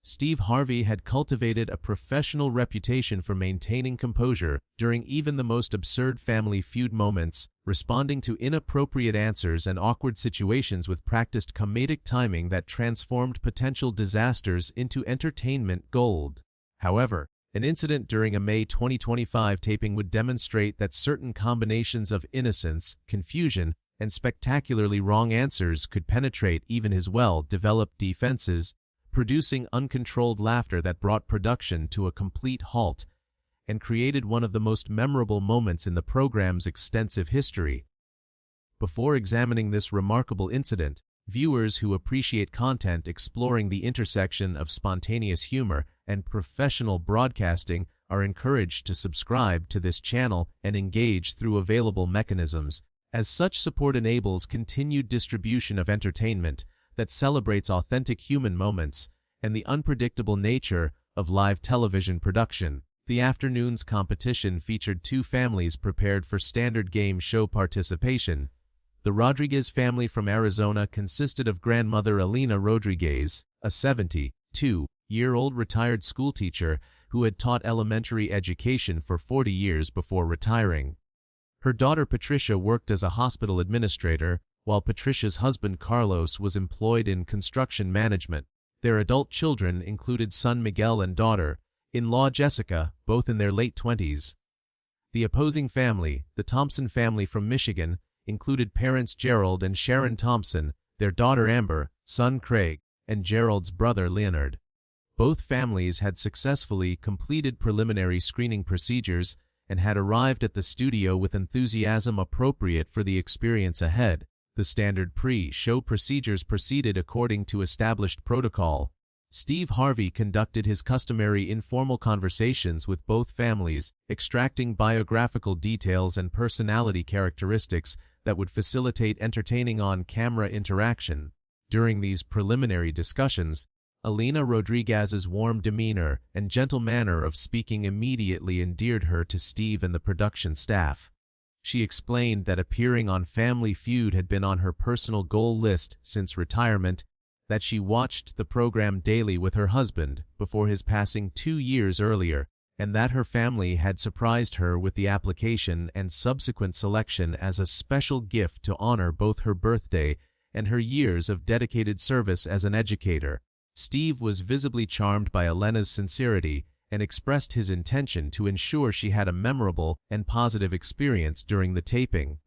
Steve Harvey had cultivated a professional reputation for maintaining composure during even the most absurd Family Feud moments, responding to inappropriate answers and awkward situations with practiced comedic timing that transformed potential disasters into entertainment gold. However, an incident during a May 2025 taping would demonstrate that certain combinations of innocence, confusion, and spectacularly wrong answers could penetrate even his well-developed defenses, producing uncontrolled laughter that brought production to a complete halt and created one of the most memorable moments in the program's extensive history. Before examining this remarkable incident, viewers who appreciate content exploring the intersection of spontaneous humor and professional broadcasting are encouraged to subscribe to this channel and engage through available mechanisms, as such support enables continued distribution of entertainment that celebrates authentic human moments and the unpredictable nature of live television production. The afternoon's competition featured two families prepared for standard game show participation. The Rodriguez family from Arizona consisted of grandmother Elena Rodriguez, a 72-year-old retired schoolteacher who had taught elementary education for 40 years before retiring. Her daughter Patricia worked as a hospital administrator, while Patricia's husband Carlos was employed in construction management. Their adult children included son Miguel and daughter-in-law Jessica, both in their late 20s. The opposing family, the Thompson family from Michigan, included parents Gerald and Sharon Thompson, their daughter Amber, son Craig, and Gerald's brother Leonard. Both families had successfully completed preliminary screening procedures and had arrived at the studio with enthusiasm appropriate for the experience ahead. The standard pre-show procedures proceeded according to established protocol. Steve Harvey conducted his customary informal conversations with both families, extracting biographical details and personality characteristics that would facilitate entertaining on-camera interaction. During these preliminary discussions, Elena Rodriguez's warm demeanor and gentle manner of speaking immediately endeared her to Steve and the production staff. She explained that appearing on Family Feud had been on her personal goal list since retirement, that she watched the program daily with her husband before his passing 2 years earlier, and that her family had surprised her with the application and subsequent selection as a special gift to honor both her birthday and her years of dedicated service as an educator. Steve was visibly charmed by Elena's sincerity and expressed his intention to ensure she had a memorable and positive experience during the taping.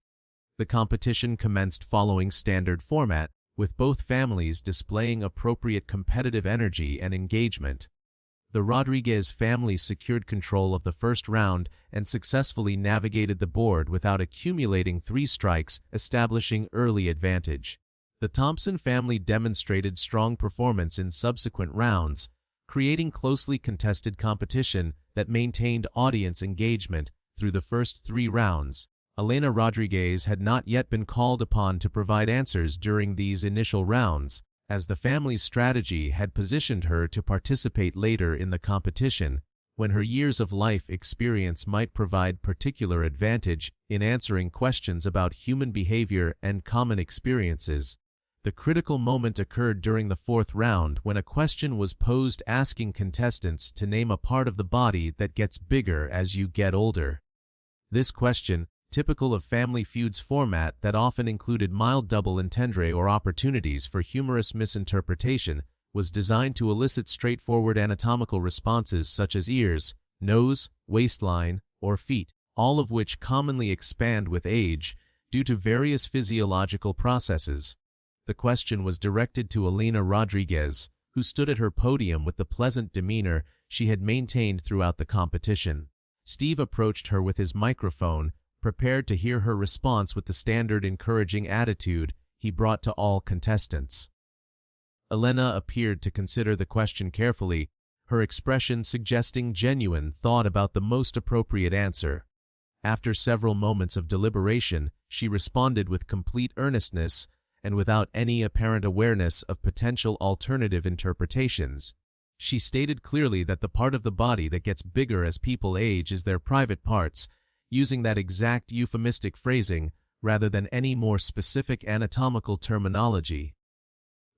The competition commenced following standard format, with both families displaying appropriate competitive energy and engagement. The Rodriguez family secured control of the first round and successfully navigated the board without accumulating 3 strikes, establishing early advantage. The Thompson family demonstrated strong performance in subsequent rounds, creating closely contested competition that maintained audience engagement through the first 3 rounds. Elena Rodriguez had not yet been called upon to provide answers during these initial rounds, as the family's strategy had positioned her to participate later in the competition, when her years of life experience might provide particular advantage in answering questions about human behavior and common experiences. The critical moment occurred during the 4th round when a question was posed asking contestants to name a part of the body that gets bigger as you get older. This question, typical of Family Feud's format that often included mild double entendre or opportunities for humorous misinterpretation, was designed to elicit straightforward anatomical responses such as ears, nose, waistline, or feet, all of which commonly expand with age due to various physiological processes. The question was directed to Elena Rodriguez, who stood at her podium with the pleasant demeanor she had maintained throughout the competition. Steve approached her with his microphone, prepared to hear her response with the standard encouraging attitude he brought to all contestants. Elena appeared to consider the question carefully, her expression suggesting genuine thought about the most appropriate answer. After several moments of deliberation, she responded with complete earnestness and without any apparent awareness of potential alternative interpretations. She stated clearly that the part of the body that gets bigger as people age is their private parts, using that exact euphemistic phrasing rather than any more specific anatomical terminology.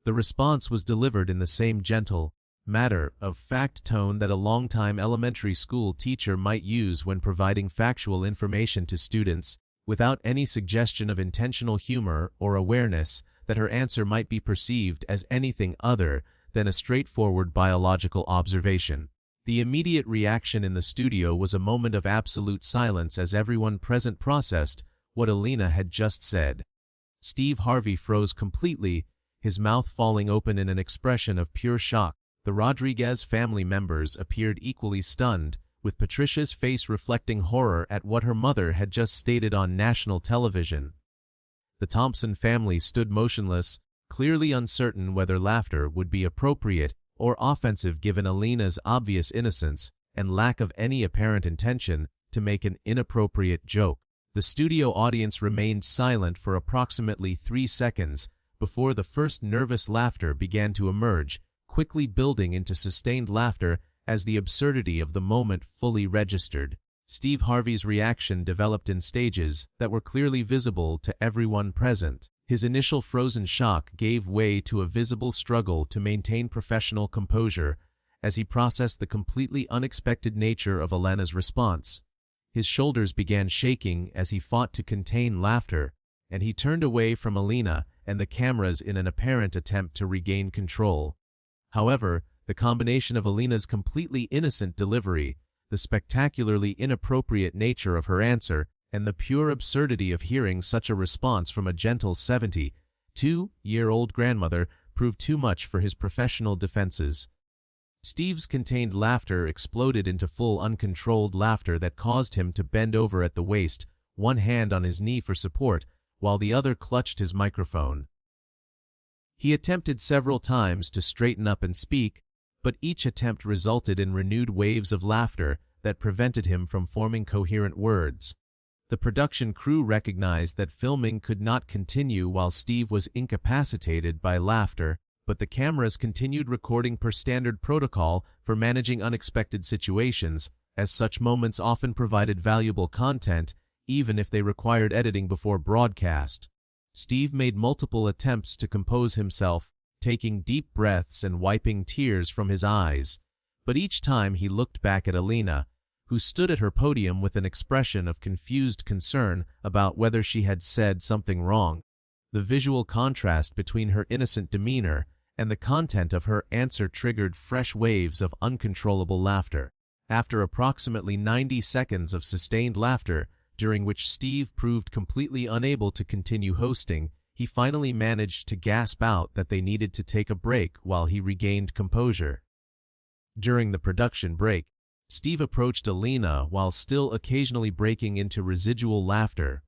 The response was delivered in the same gentle, matter-of-fact tone that a longtime elementary school teacher might use when providing factual information to students, without any suggestion of intentional humor or awareness that her answer might be perceived as anything other than a straightforward biological observation. The immediate reaction in the studio was a moment of absolute silence as everyone present processed what Elena had just said. Steve Harvey froze completely, his mouth falling open in an expression of pure shock. The Rodriguez family members appeared equally stunned, with Patricia's face reflecting horror at what her mother had just stated on national television. The Thompson family stood motionless, clearly uncertain whether laughter would be appropriate or offensive given Elena's obvious innocence and lack of any apparent intention to make an inappropriate joke. The studio audience remained silent for approximately 3 seconds before the first nervous laughter began to emerge, quickly building into sustained laughter as the absurdity of the moment fully registered. Steve Harvey's reaction developed in stages that were clearly visible to everyone present. His initial frozen shock gave way to a visible struggle to maintain professional composure as he processed the completely unexpected nature of Elena's response. His shoulders began shaking as he fought to contain laughter, and he turned away from Elena and the cameras in an apparent attempt to regain control. However, the combination of Elena's completely innocent delivery, the spectacularly inappropriate nature of her answer, and the pure absurdity of hearing such a response from a gentle 72-year-old grandmother proved too much for his professional defenses. Steve's contained laughter exploded into full uncontrolled laughter that caused him to bend over at the waist, one hand on his knee for support, while the other clutched his microphone. He attempted several times to straighten up and speak, but each attempt resulted in renewed waves of laughter that prevented him from forming coherent words. The production crew recognized that filming could not continue while Steve was incapacitated by laughter, but the cameras continued recording per standard protocol for managing unexpected situations, as such moments often provided valuable content, even if they required editing before broadcast. Steve made multiple attempts to compose himself, taking deep breaths and wiping tears from his eyes, but each time he looked back at Elena, who stood at her podium with an expression of confused concern about whether she had said something wrong. The visual contrast between her innocent demeanor and the content of her answer triggered fresh waves of uncontrollable laughter. After approximately 90 seconds of sustained laughter, during which Steve proved completely unable to continue hosting, he finally managed to gasp out that they needed to take a break while he regained composure. During the production break, Steve approached Elena while still occasionally breaking into residual laughter.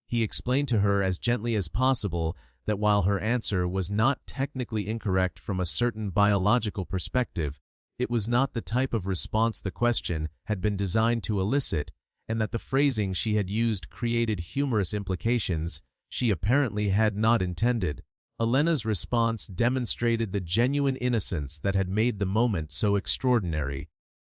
He explained to her as gently as possible that while her answer was not technically incorrect from a certain biological perspective, it was not the type of response the question had been designed to elicit, and that the phrasing she had used created humorous implications she apparently had not intended. Elena's response demonstrated the genuine innocence that had made the moment so extraordinary.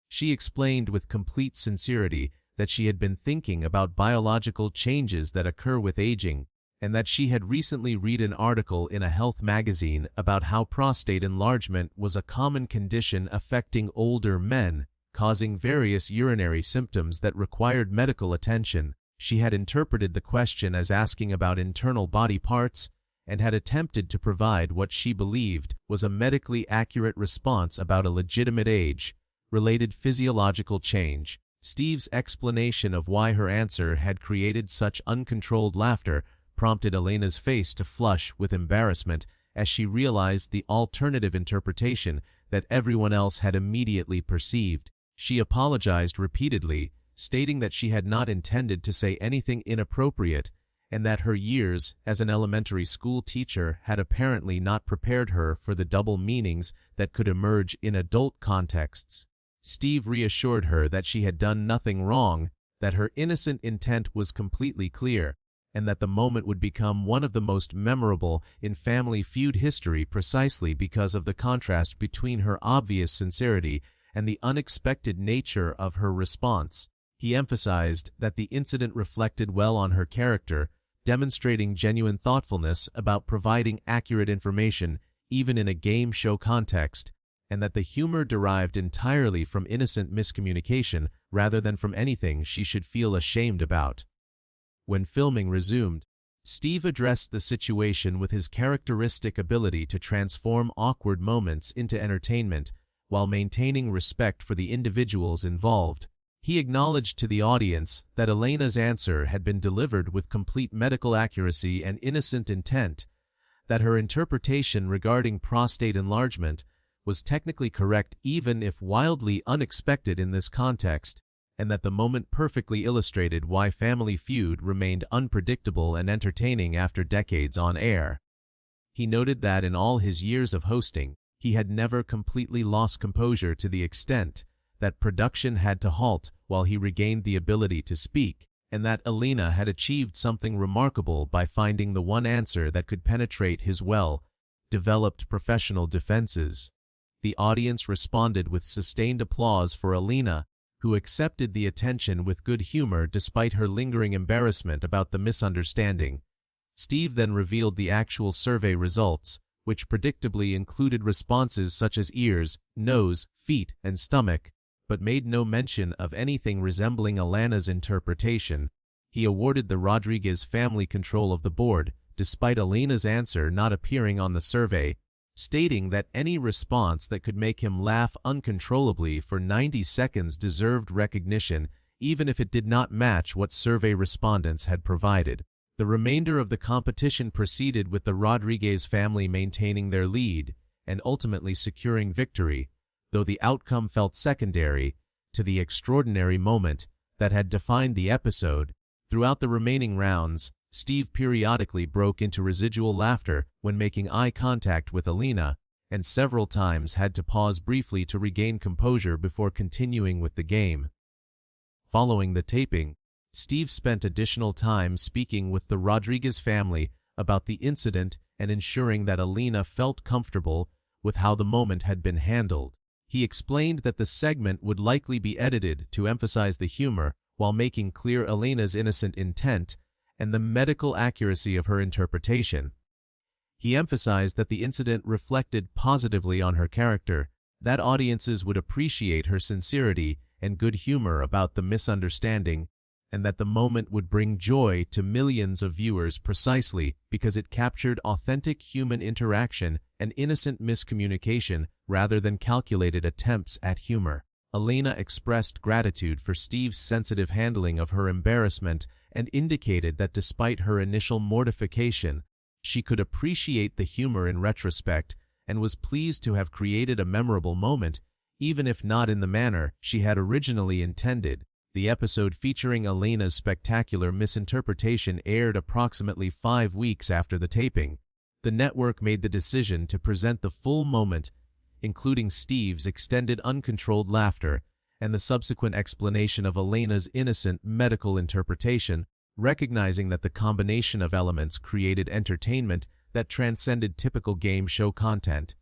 She explained with complete sincerity that she had been thinking about biological changes that occur with aging, and that she had recently read an article in a health magazine about how prostate enlargement was a common condition affecting older men, causing various urinary symptoms that required medical attention. She had interpreted the question as asking about internal body parts and had attempted to provide what she believed was a medically accurate response about a legitimate age-related physiological change. Steve's explanation of why her answer had created such uncontrolled laughter prompted Elena's face to flush with embarrassment as she realized the alternative interpretation that everyone else had immediately perceived. She apologized repeatedly, stating that she had not intended to say anything inappropriate and that her years as an elementary school teacher had apparently not prepared her for the double meanings that could emerge in adult contexts. Steve reassured her that she had done nothing wrong, that her innocent intent was completely clear, and that the moment would become one of the most memorable in Family Feud history precisely because of the contrast between her obvious sincerity and the unexpected nature of her response. He emphasized that the incident reflected well on her character, demonstrating genuine thoughtfulness about providing accurate information even in a game show context, and that the humor derived entirely from innocent miscommunication rather than from anything she should feel ashamed about. When filming resumed, Steve addressed the situation with his characteristic ability to transform awkward moments into entertainment while maintaining respect for the individuals involved. He acknowledged to the audience that Elena's answer had been delivered with complete medical accuracy and innocent intent, that her interpretation regarding prostate enlargement was technically correct even if wildly unexpected in this context, and that the moment perfectly illustrated why Family Feud remained unpredictable and entertaining after decades on air. He noted that in all his years of hosting, he had never completely lost composure to the extent that production had to halt while he regained the ability to speak, and that Elena had achieved something remarkable by finding the one answer that could penetrate his well-developed professional defenses. The audience responded with sustained applause for Elena, who accepted the attention with good humor despite her lingering embarrassment about the misunderstanding. Steve then revealed the actual survey results, which predictably included responses such as ears, nose, feet, and stomach, but made no mention of anything resembling Elena's interpretation. He awarded the Rodriguez family control of the board, despite Elena's answer not appearing on the survey, stating that any response that could make him laugh uncontrollably for 90 seconds deserved recognition, even if it did not match what survey respondents had provided. The remainder of the competition proceeded with the Rodriguez family maintaining their lead and ultimately securing victory, though the outcome felt secondary to the extraordinary moment that had defined the episode. Throughout the remaining rounds, Steve periodically broke into residual laughter when making eye contact with Elena, and several times had to pause briefly to regain composure before continuing with the game. Following the taping, Steve spent additional time speaking with the Rodriguez family about the incident and ensuring that Elena felt comfortable with how the moment had been handled. He explained that the segment would likely be edited to emphasize the humor while making clear Elena's innocent intent and the medical accuracy of her interpretation. He emphasized that the incident reflected positively on her character, that audiences would appreciate her sincerity and good humor about the misunderstanding, and that the moment would bring joy to millions of viewers precisely because it captured authentic human interaction and innocent miscommunication rather than calculated attempts at humor. Elena expressed gratitude for Steve's sensitive handling of her embarrassment and indicated that despite her initial mortification, she could appreciate the humor in retrospect and was pleased to have created a memorable moment, even if not in the manner she had originally intended. The episode featuring Elena's spectacular misinterpretation aired approximately 5 weeks after the taping. The network made the decision to present the full moment, including Steve's extended uncontrolled laughter and the subsequent explanation of Elena's innocent medical interpretation, recognizing that the combination of elements created entertainment that transcended typical game show content.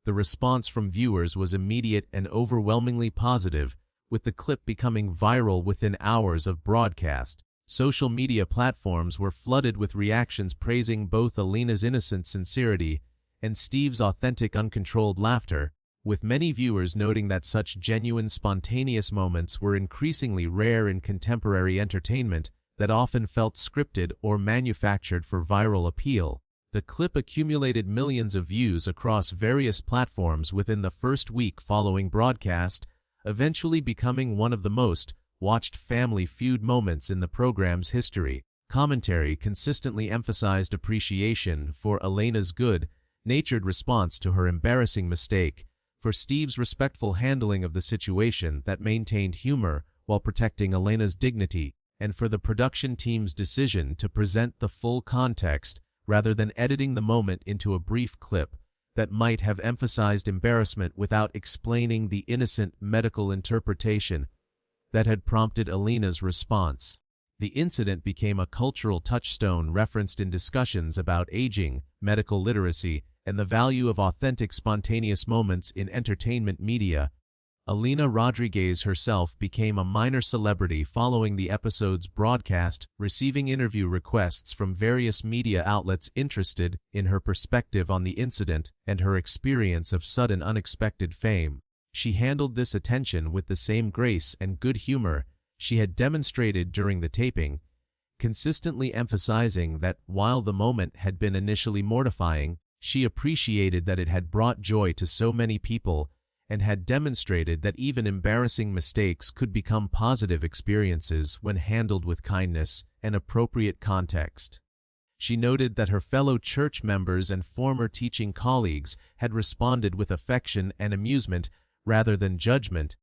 The response from viewers was immediate and overwhelmingly positive, with the clip becoming viral within hours of broadcast. Social media platforms were flooded with reactions praising both Elena's innocent sincerity and Steve's authentic uncontrolled laughter, with many viewers noting that such genuine spontaneous moments were increasingly rare in contemporary entertainment that often felt scripted or manufactured for viral appeal. The clip accumulated millions of views across various platforms within the first week following broadcast, eventually becoming one of the most watched Family Feud moments in the program's history. Commentary consistently emphasized appreciation for Elena's good-natured response to her embarrassing mistake, for Steve's respectful handling of the situation that maintained humor while protecting Elena's dignity, and for the production team's decision to present the full context rather than editing the moment into a brief clip that might have emphasized embarrassment without explaining the innocent medical interpretation that had prompted Elena's response. The incident became a cultural touchstone referenced in discussions about aging, medical literacy, and the value of authentic spontaneous moments in entertainment media. Elena Rodriguez herself became a minor celebrity following the episode's broadcast, receiving interview requests from various media outlets interested in her perspective on the incident and her experience of sudden unexpected fame. She handled this attention with the same grace and good humor she had demonstrated during the taping, consistently emphasizing that while the moment had been initially mortifying, she appreciated that it had brought joy to so many people and had demonstrated that even embarrassing mistakes could become positive experiences when handled with kindness and appropriate context. She noted that her fellow church members and former teaching colleagues had responded with affection and amusement rather than judgment,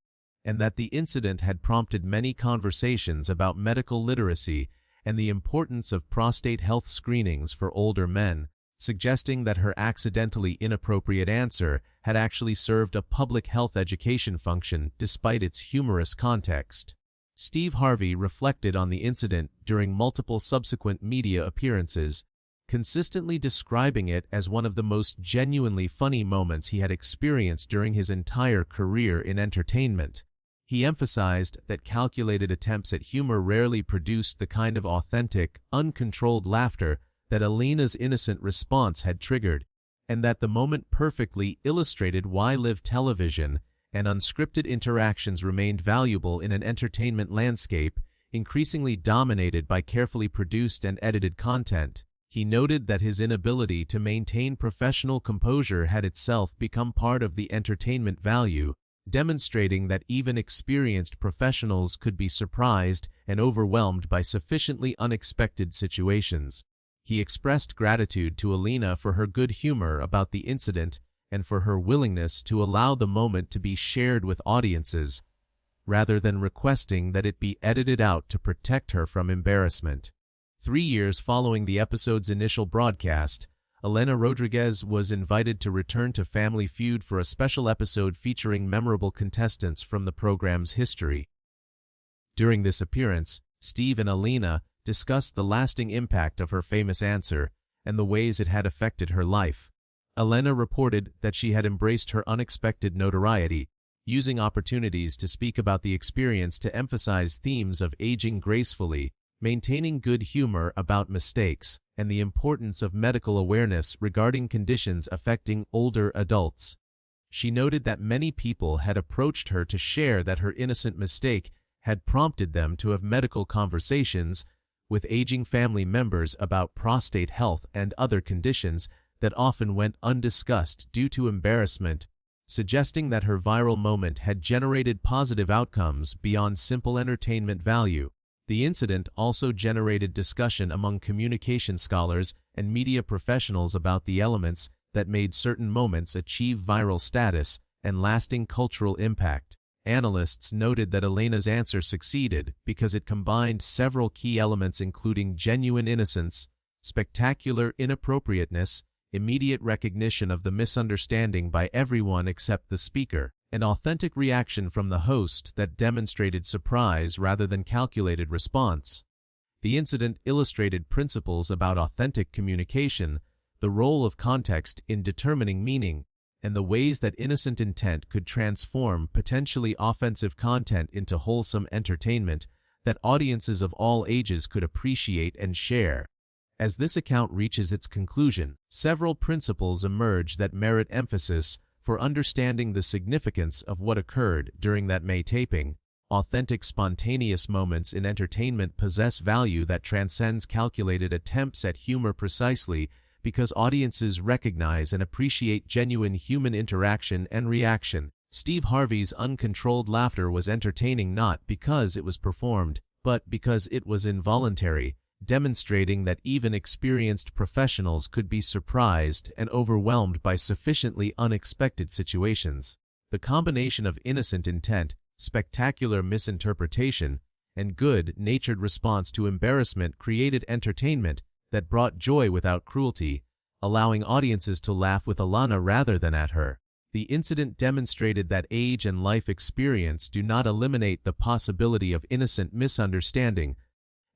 and that the incident had prompted many conversations about medical literacy and the importance of prostate health screenings for older men, suggesting that her accidentally inappropriate answer had actually served a public health education function despite its humorous context. Steve Harvey reflected on the incident during multiple subsequent media appearances, consistently describing it as one of the most genuinely funny moments he had experienced during his entire career in entertainment. He emphasized that calculated attempts at humor rarely produced the kind of authentic, uncontrolled laughter that Elena's innocent response had triggered, and that the moment perfectly illustrated why live television and unscripted interactions remained valuable in an entertainment landscape increasingly dominated by carefully produced and edited content. He noted that his inability to maintain professional composure had itself become part of the entertainment value, demonstrating that even experienced professionals could be surprised and overwhelmed by sufficiently unexpected situations. He expressed gratitude to Elena for her good humor about the incident and for her willingness to allow the moment to be shared with audiences, rather than requesting that it be edited out to protect her from embarrassment. 3 years following the episode's initial broadcast, Elena Rodriguez was invited to return to Family Feud for a special episode featuring memorable contestants from the program's history. During this appearance, Steve and Elena discussed the lasting impact of her famous answer and the ways it had affected her life. Elena reported that she had embraced her unexpected notoriety, using opportunities to speak about the experience to emphasize themes of aging gracefully, maintaining good humor about mistakes, and the importance of medical awareness regarding conditions affecting older adults. She noted that many people had approached her to share that her innocent mistake had prompted them to have medical conversations with aging family members about prostate health and other conditions that often went undiscussed due to embarrassment, suggesting that her viral moment had generated positive outcomes beyond simple entertainment value. The incident also generated discussion among communication scholars and media professionals about the elements that made certain moments achieve viral status and lasting cultural impact. Analysts noted that Elena's answer succeeded because it combined several key elements including genuine innocence, spectacular inappropriateness, immediate recognition of the misunderstanding by everyone except the speaker, and authentic reaction from the host that demonstrated surprise rather than calculated response. The incident illustrated principles about authentic communication, the role of context in determining meaning, and the ways that innocent intent could transform potentially offensive content into wholesome entertainment that audiences of all ages could appreciate and share. As this account reaches its conclusion, several principles emerge that merit emphasis for understanding the significance of what occurred during that May taping. Authentic, spontaneous moments in entertainment possess value that transcends calculated attempts at humor precisely because audiences recognize and appreciate genuine human interaction and reaction. Steve Harvey's uncontrolled laughter was entertaining not because it was performed, but because it was involuntary, demonstrating that even experienced professionals could be surprised and overwhelmed by sufficiently unexpected situations. The combination of innocent intent, spectacular misinterpretation, and good-natured response to embarrassment created entertainment that brought joy without cruelty, allowing audiences to laugh with Elena rather than at her. The incident demonstrated that age and life experience do not eliminate the possibility of innocent misunderstanding,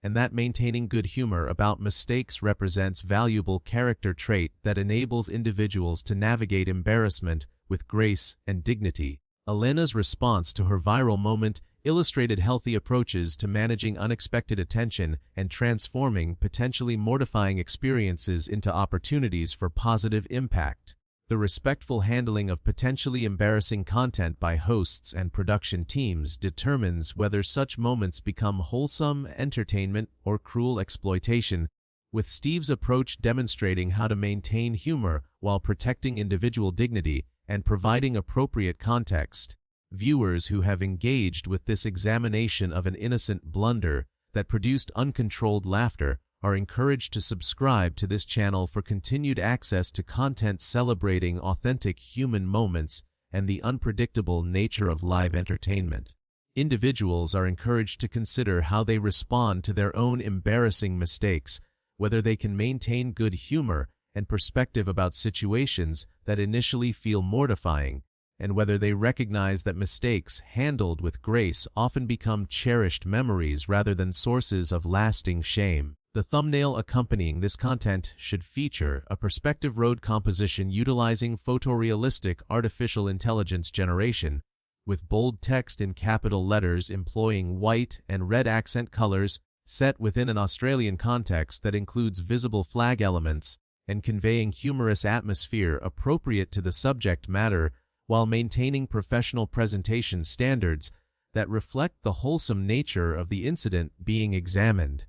and that maintaining good humor about mistakes represents valuable character trait that enables individuals to navigate embarrassment with grace and dignity. Elena's response to her viral moment illustrated healthy approaches to managing unexpected attention and transforming potentially mortifying experiences into opportunities for positive impact. The respectful handling of potentially embarrassing content by hosts and production teams determines whether such moments become wholesome entertainment or cruel exploitation, with Steve's approach demonstrating how to maintain humor while protecting individual dignity and providing appropriate context. Viewers who have engaged with this examination of an innocent blunder that produced uncontrolled laughter are encouraged to subscribe to this channel for continued access to content celebrating authentic human moments and the unpredictable nature of live entertainment. Individuals are encouraged to consider how they respond to their own embarrassing mistakes, whether they can maintain good humor and perspective about situations that initially feel mortifying, and whether they recognize that mistakes handled with grace often become cherished memories rather than sources of lasting shame. The thumbnail accompanying this content should feature a perspective road composition utilizing photorealistic artificial intelligence generation, with bold text in capital letters employing white and red accent colors, set within an Australian context that includes visible flag elements, and conveying humorous atmosphere appropriate to the subject matter while maintaining professional presentation standards that reflect the wholesome nature of the incident being examined.